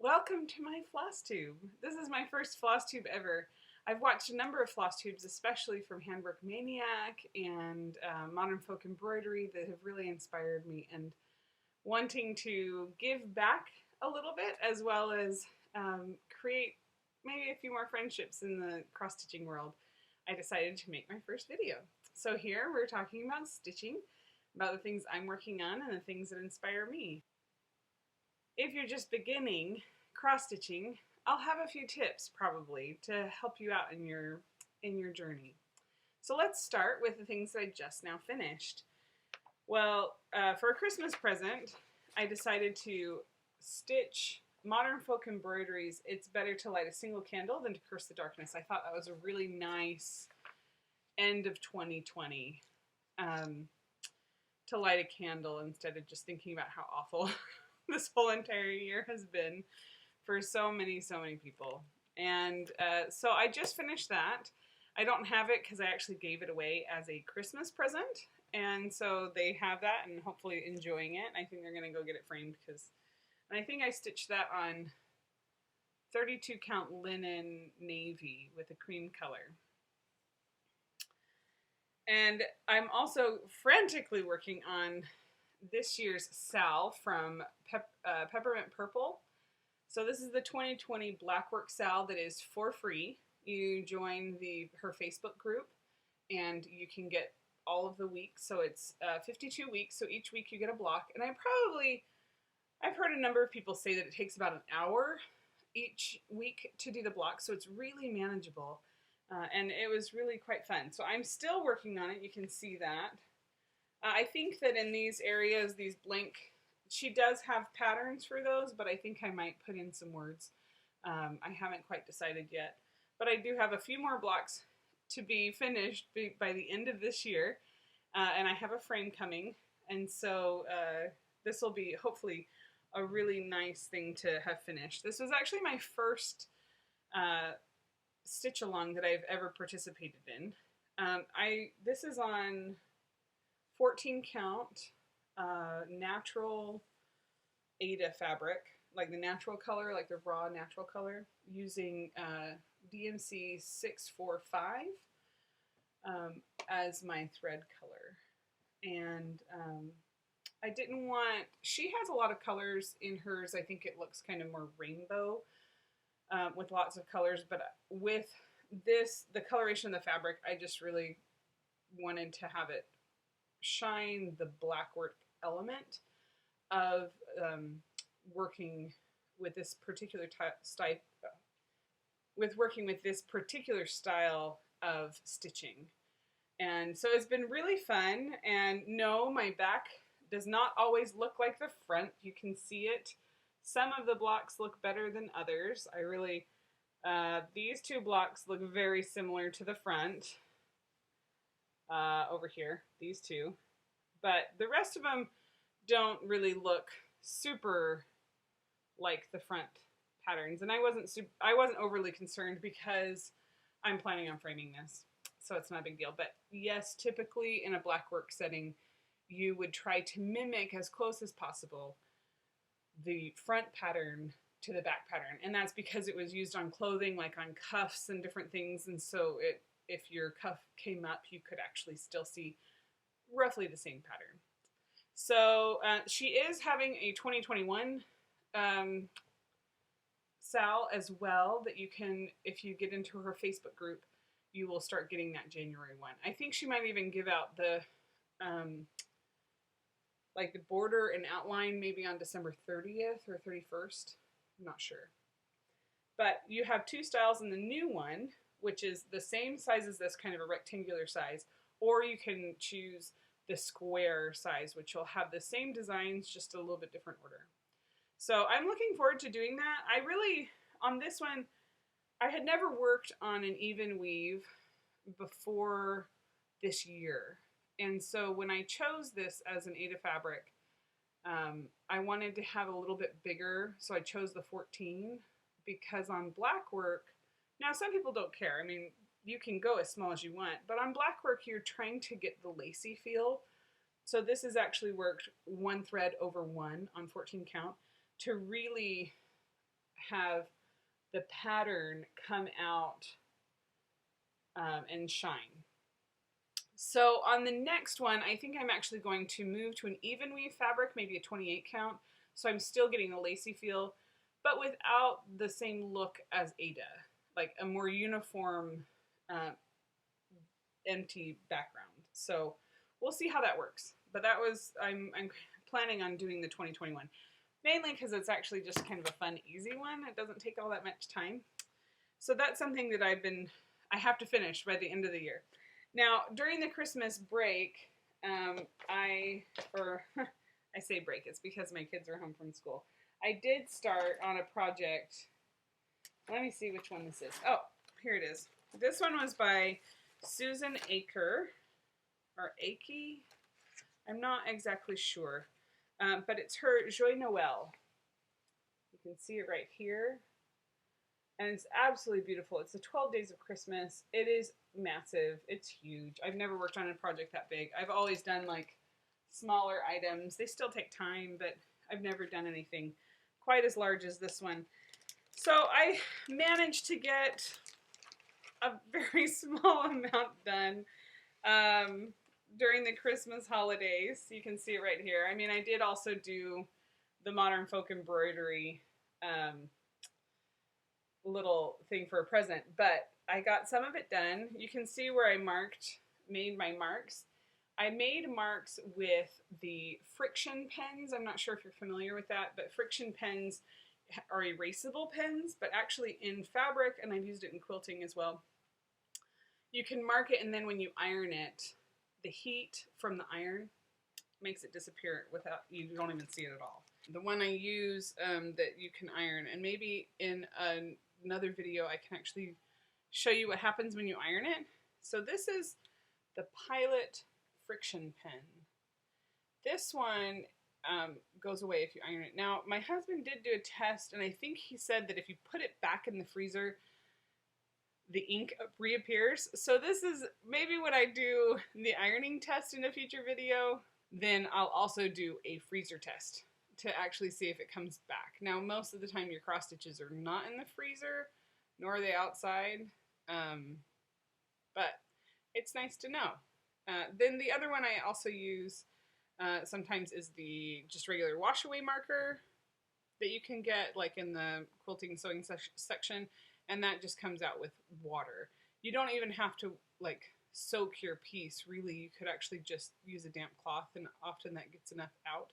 Welcome to my Flosstube. This is my first Flosstube ever. I've watched a number of Flosstubes, especially from Handworkmaniac and Modern Folk Embroidery, that have really inspired me, and wanting to give back a little bit as well as create maybe a few more friendships in the cross-stitching world. I decided to make my first video. So here we're talking about stitching, about the things I'm working on and the things that inspire me. If you're just beginning cross-stitching, I'll have a few tips probably to help you out in your journey. So let's start with the things that I just now finished. Well, for a Christmas present, I decided to stitch Modern Folk Embroidery's It's Better to Light a Single Candle Than to Curse the Darkness. I thought that was a really nice end of 2020 to light a candle instead of just thinking about how awful this whole entire year has been for so many people. And so I just finished that. I don't have it because I actually gave it away as a Christmas present. And so they have that and hopefully enjoying it. I think they're going to go get it framed and I think I stitched that on 32 count linen navy with a cream color. And I'm also frantically working on this year's Sal from Peppermint Purple. So this is the 2020 Blackwork Sal that is for free. You join her Facebook group and you can get all of the weeks. So it's 52 weeks, so each week you get a block. And I've heard a number of people say that it takes about an hour each week to do the block, so it's really manageable. And it was really quite fun. So I'm still working on it, you can see that. I think that in these areas, these blank, she does have patterns for those, but I think I might put in some words. I haven't quite decided yet. But I do have a few more blocks to be finished by the end of this year. And I have a frame coming. And so this will be hopefully a really nice thing to have finished. This was actually my first stitch along that I've ever participated in. This is on 14 count natural Aida fabric, like the natural color, like the raw natural color, using DMC 645 as my thread color. And I didn't want, she has a lot of colors in hers. I think it looks kind of more rainbow with lots of colors, but with this, the coloration of the fabric, I just really wanted to have it shine the Blackwork element of working with this particular style of stitching. And so it's been really fun. And no, my back does not always look like the front. You can see it. Some of the blocks look better than others. These two blocks look very similar to the front. Over here, these two, but the rest of them don't really look super like the front patterns, and I wasn't overly concerned because I'm planning on framing this, so it's not a big deal. But yes, typically in a Blackwork setting, you would try to mimic as close as possible the front pattern to the back pattern, and that's because it was used on clothing, like on cuffs and different things, and so if your cuff came up, you could actually still see roughly the same pattern. So she is having a 2021 Sal as well that you can, if you get into her Facebook group, you will start getting that January one. I think she might even give out the like the border and outline maybe on December 30th or 31st. I'm not sure. But you have two styles in the new one, which is the same size as this, kind of a rectangular size, or you can choose the square size, which will have the same designs, just a little bit different order. So I'm looking forward to doing that. On this one, I had never worked on an even weave before this year. And so when I chose this as an Aida fabric, I wanted to have a little bit bigger, so I chose the 14, because on Blackwork, now some people don't care. I mean, you can go as small as you want, but on Blackwork, you're trying to get the lacy feel. So this is actually worked one thread over one on 14 count to really have the pattern come out and shine. So on the next one, I think I'm actually going to move to an even weave fabric, maybe a 28 count. So I'm still getting the lacy feel, but without the same look as Ada, like a more uniform, empty background. So we'll see how that works. But that was, I'm planning on doing the 2021, mainly because it's actually just kind of a fun, easy one. It doesn't take all that much time. So that's something that I have to finish by the end of the year. Now, during the Christmas break, I say break, it's because my kids are home from school. I did start on a project. Let me see which one this is. Oh, here it is. This one was by Susan Aker, or Akey. I'm not exactly sure, but it's her Joyeux Noel. You can see it right here. And it's absolutely beautiful. It's the 12 Days of Christmas. It is massive. It's huge. I've never worked on a project that big. I've always done like smaller items. They still take time, but I've never done anything quite as large as this one. So I managed to get a very small amount done during the Christmas holidays. You can see it right here. I mean, I did also do the Modern Folk Embroidery little thing for a present, but I got some of it done. You can see where I made my marks. I made marks with the friction pens. I'm not sure if you're familiar with that, but friction pens are erasable pens, but actually in fabric, and I've used it in quilting as well. You can mark it, and then when you iron it, the heat from the iron makes it disappear without, you don't even see it at all. The one I use that you can iron, and maybe in another video I can actually show you what happens when you iron it. So this is the Pilot friction pen. This one goes away if you iron it. Now, my husband did do a test, and I think he said that if you put it back in the freezer, the ink reappears. So this is maybe when I do the ironing test in a future video, then I'll also do a freezer test to actually see if it comes back. Now, most of the time your cross stitches are not in the freezer, nor are they outside, but it's nice to know. Then the other one I also use sometimes is the just regular wash away marker that you can get like in the quilting and sewing section, and that just comes out with water. You don't even have to like soak your piece, really. You could actually just use a damp cloth, and often that gets enough out.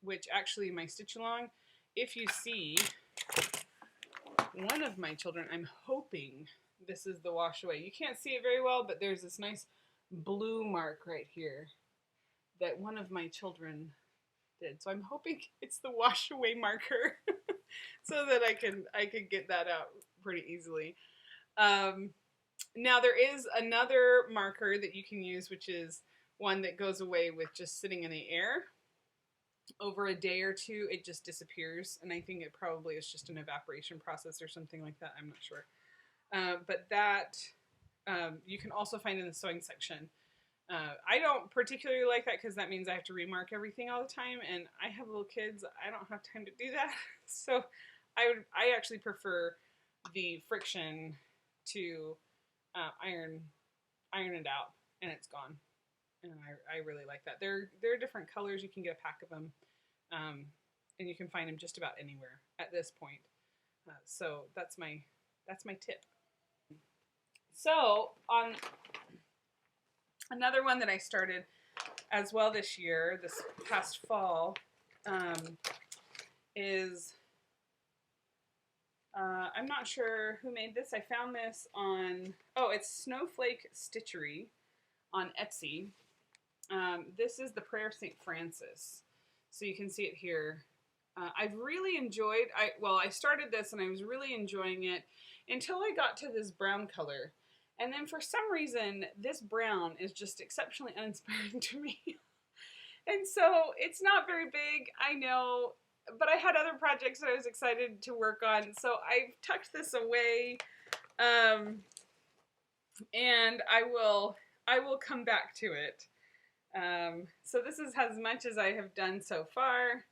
Which actually my stitch along, if you see one of my children, I'm hoping this is the wash away. You can't see it very well, but there's this nice blue mark right here that one of my children did. So I'm hoping it's the wash away marker so that I can get that out pretty easily. Now there is another marker that you can use, which is one that goes away with just sitting in the air. Over a day or two, it just disappears, and I think it probably is just an evaporation process or something like that. I'm not sure. But that you can also find in the sewing section. I don't particularly like that because that means I have to remark everything all the time, and I have little kids. I don't have time to do that. So I actually prefer the friction to iron it out, and it's gone. And I really like that. There are different colors. You can get a pack of them, and you can find them just about anywhere at this point. So that's my tip. So on another one that I started as well this year, this past fall, is I'm not sure who made this. I found this on, it's Snowflake Stitchery on Etsy. This is the Prayer St. Francis. So you can see it here. I've really enjoyed, I started this and I was really enjoying it until I got to this brown color. And then for some reason, this brown is just exceptionally uninspiring to me. And so it's not very big, I know, but I had other projects that I was excited to work on. So I tucked this away, and I will come back to it. So this is as much as I have done so far.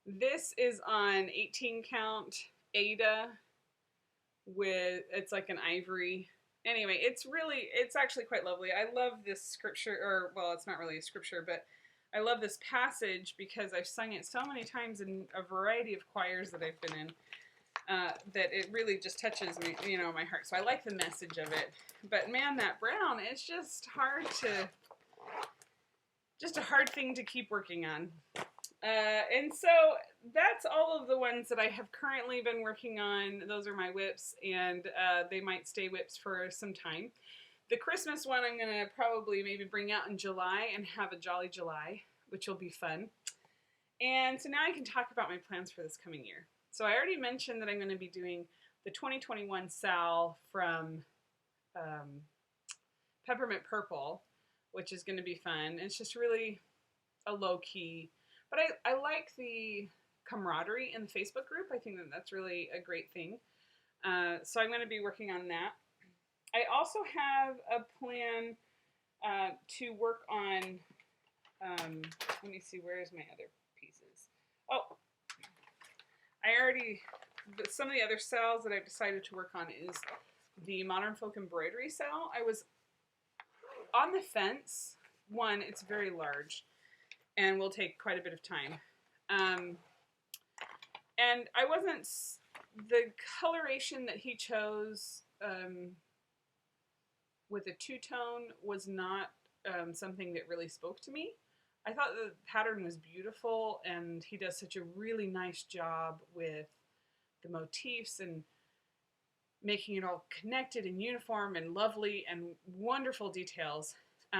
This is on 18 count Ada with, it's like an ivory. Anyway, it's actually quite lovely. I love this scripture, or well, it's not really a scripture, but I love this passage because I've sung it so many times in a variety of choirs that I've been in, that it really just touches me, you know, my heart. So I like the message of it. But man, that brown, it's just a hard thing to keep working on. And so that's all of the ones that I have currently been working on. Those are my whips, and they might stay whips for some time. The Christmas one I'm going to probably maybe bring out in July and have a Jolly July, which will be fun. And so now I can talk about my plans for this coming year. So I already mentioned that I'm going to be doing the 2021 Sal from Peppermint Purple, which is going to be fun. It's just really a low-key, but I like the camaraderie in the Facebook group. I think that that's really a great thing. So I'm going to be working on that. I also have a plan to work on, let me see, where's my other pieces? Oh, some of the other sales that I've decided to work on is the Modern Folk Embroidery sale. I was on the fence. One, it's very large and will take quite a bit of time. And I wasn't, the coloration that he chose with a two-tone was not something that really spoke to me. I thought the pattern was beautiful, and he does such a really nice job with the motifs and making it all connected and uniform and lovely and wonderful details.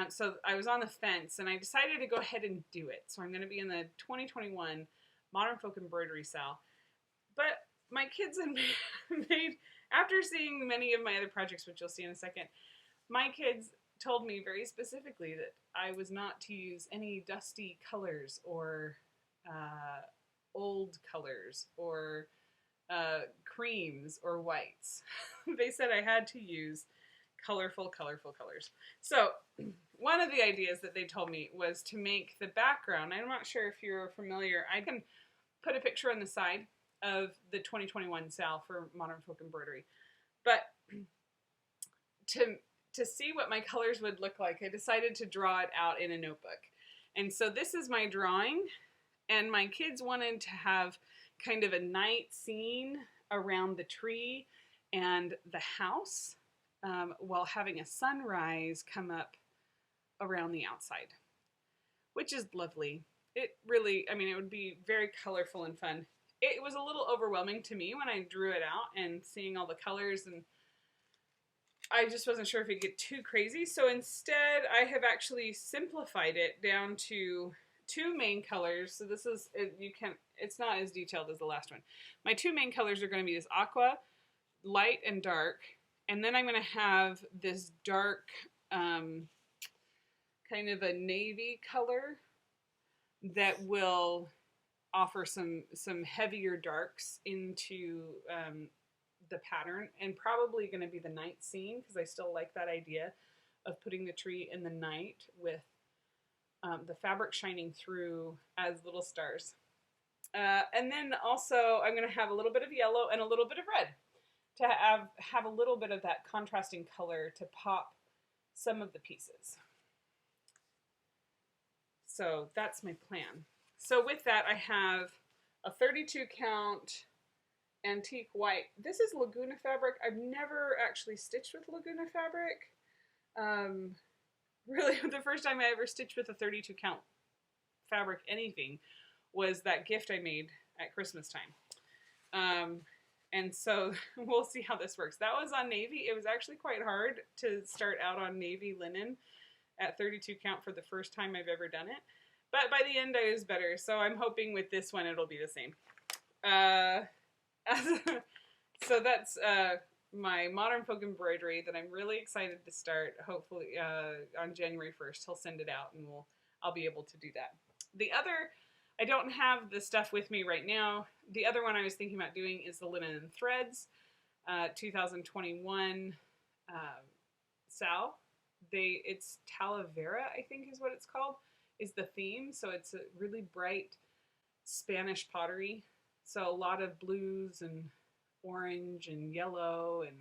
So I was on the fence, and I decided to go ahead and do it. So I'm going to be in the 2021 Modern Folk Embroidery sale. But my kids had made, after seeing many of my other projects, which you'll see in a second, my kids told me very specifically that I was not to use any dusty colors or old colors or creams or whites. They said I had to use colorful colors. So one of the ideas that they told me was to make the background, I'm not sure if you're familiar, I can put a picture on the side of the 2021 sale for Modern Folk Embroidery. But to see what my colors would look like, I decided to draw it out in a notebook. And so this is my drawing, and my kids wanted to have kind of a night scene around the tree and the house while having a sunrise come up around the outside, which is lovely. It really, I mean, it would be very colorful and fun. It was a little overwhelming to me when I drew it out and seeing all the colors, and I just wasn't sure if it'd get too crazy. So instead, I have actually simplified it down to two main colors. So this is, it's not as detailed as the last one. My two main colors are going to be this aqua, light and dark. And then I'm going to have this dark, kind of a navy color that will offer some heavier darks into the pattern, and probably going to be the night scene because I still like that idea of putting the tree in the night with the fabric shining through as little stars. And then also I'm going to have a little bit of yellow and a little bit of red to have a little bit of that contrasting color to pop some of the pieces. So that's my plan. So with that, I have a 32 count antique white. This is Laguna fabric. I've never actually stitched with Laguna fabric. Really, the first time I ever stitched with a 32 count fabric anything was that gift I made at Christmas time. And so we'll see how this works. That was on navy. It was actually quite hard to start out on navy linen at 32 count for the first time I've ever done it. But by the end I was better. So I'm hoping with this one it'll be the same. So that's my Modern Folk Embroidery that I'm really excited to start. Hopefully on January 1st he'll send it out and I'll be able to do that. The other, I don't have the stuff with me right now. The other one I was thinking about doing is the Linen and Threads 2021 Sal. It's Talavera, I think is what it's called, is the theme. So it's a really bright Spanish pottery. So a lot of blues and orange and yellow and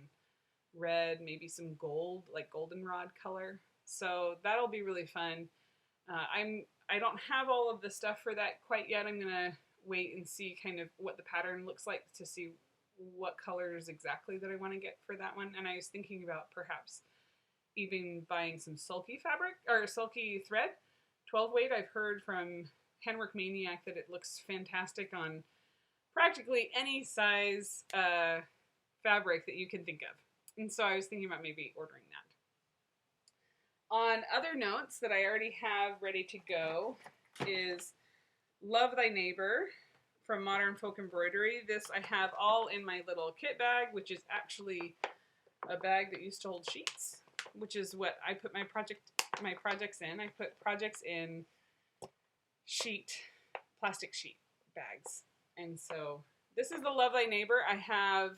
red, maybe some gold, like goldenrod color. So that'll be really fun. I don't have all of the stuff for that quite yet. I'm gonna wait and see kind of what the pattern looks like to see what colors exactly that I want to get for that one. And I was thinking about perhaps even buying some sulky fabric or sulky thread, 12 weight. I've heard from Handworkmaniac that it looks fantastic on practically any size fabric that you can think of. And so I was thinking about maybe ordering that. On other notes that I already have ready to go is Love Thy Neighbor from Modern Folk Embroidery. This I have all in my little kit bag, which is actually a bag that used to hold sheets, which is what I put my projects in. I put projects in plastic sheet bags. And so this is the Love Thy Neighbor. I have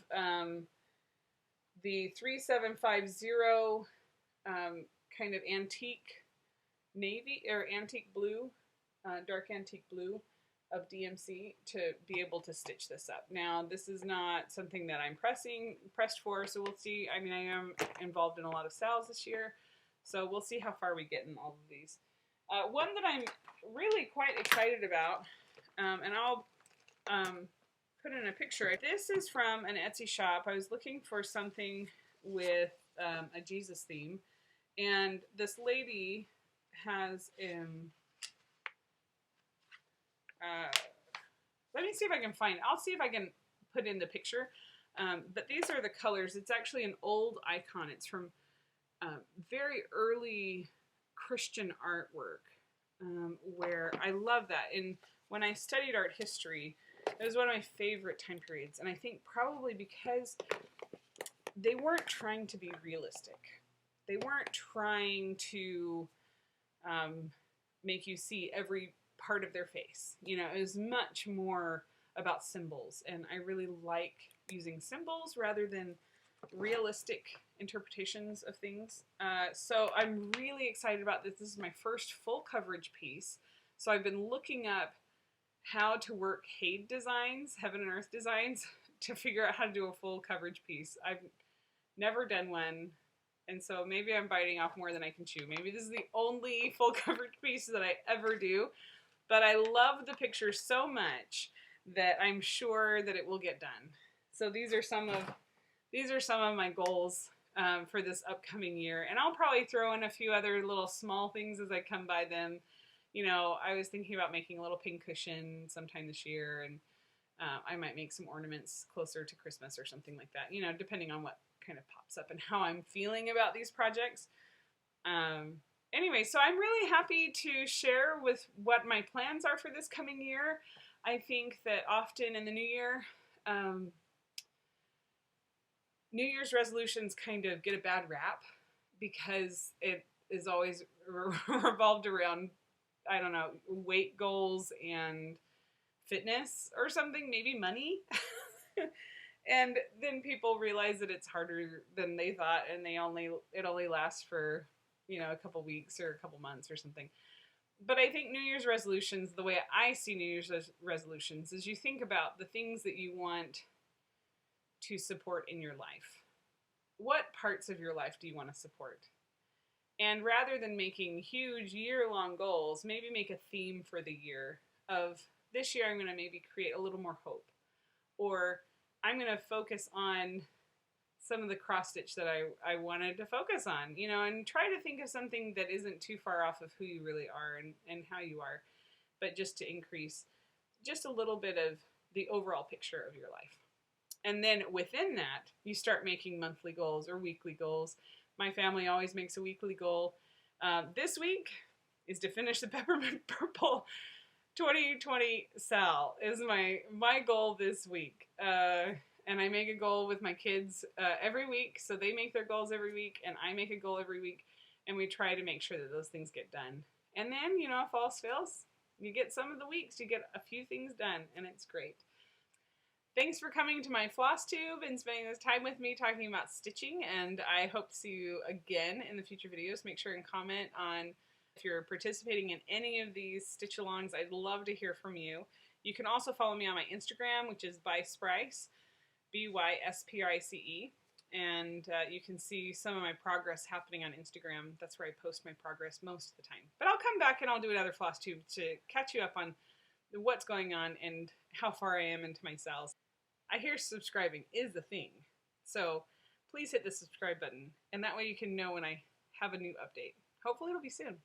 the 3750 kind of antique navy or antique blue, dark antique blue of DMC to be able to stitch this up. Now, this is not something that I'm pressed for, so we'll see. I mean, I am involved in a lot of sales this year, so we'll see how far we get in all of these. One that I'm really quite excited about, and I'll put in a picture. This is from an Etsy shop. I was looking for something with a Jesus theme, and this lady has let me see if I can find it. I'll see if I can put in the picture. But these are the colors. It's actually an old icon. It's from very early Christian artwork, where I love that. And when I studied art history, it was one of my favorite time periods. And I think probably because they weren't trying to be realistic. They weren't trying to make you see every part of their face. You know, it was much more about symbols, and I really like using symbols rather than realistic interpretations of things. So I'm really excited about this. This is my first full coverage piece. So I've been looking up how to work HADE designs, Heaven and Earth designs, to figure out how to do a full coverage piece. I've never done one, and so maybe I'm biting off more than I can chew. Maybe this is the only full coverage piece that I ever do. But I love the picture so much that I'm sure that it will get done. So these are some of my goals for this upcoming year. And I'll probably throw in a few other little small things as I come by them. You know, I was thinking about making a little pin cushion sometime this year, and I might make some ornaments closer to Christmas or something like that, you know, depending on what kind of pops up and how I'm feeling about these projects. Anyway, so I'm really happy to share with what my plans are for this coming year. I think that often in the new year, New Year's resolutions kind of get a bad rap because it is always revolved around, I don't know, weight goals and fitness or something, maybe money. And then people realize that it's harder than they thought, and it only lasts for, you know, a couple weeks or a couple months or something. But I think New Year's resolutions, the way I see New Year's resolutions, is you think about the things that you want to support in your life. What parts of your life do you want to support? And rather than making huge year-long goals, maybe make a theme for the year of, this year I'm going to maybe create a little more hope. Or I'm going to focus on some of the cross stitch that I wanted to focus on, you know, and try to think of something that isn't too far off of who you really are and how you are, but just to increase just a little bit of the overall picture of your life. And then within that, you start making monthly goals or weekly goals. My family always makes a weekly goal. This week is to finish the Peppermint Purple 2020 Sal is my goal this week. And I make a goal with my kids every week, so they make their goals every week, and I make a goal every week, and we try to make sure that those things get done. And then, you know, if all else fails, you get some of the weeks, you get a few things done, and it's great. Thanks for coming to my Flosstube and spending this time with me talking about stitching, and I hope to see you again in the future videos. Make sure and comment on if you're participating in any of these stitch-alongs. I'd love to hear from you. You can also follow me on my Instagram, which is bySprice, BYSPRICE. And you can see some of my progress happening on Instagram. That's where I post my progress most of the time. But I'll come back and I'll do another Flosstube to catch you up on what's going on and how far I am into my cells. I hear subscribing is the thing. So please hit the subscribe button, and that way you can know when I have a new update. Hopefully it'll be soon.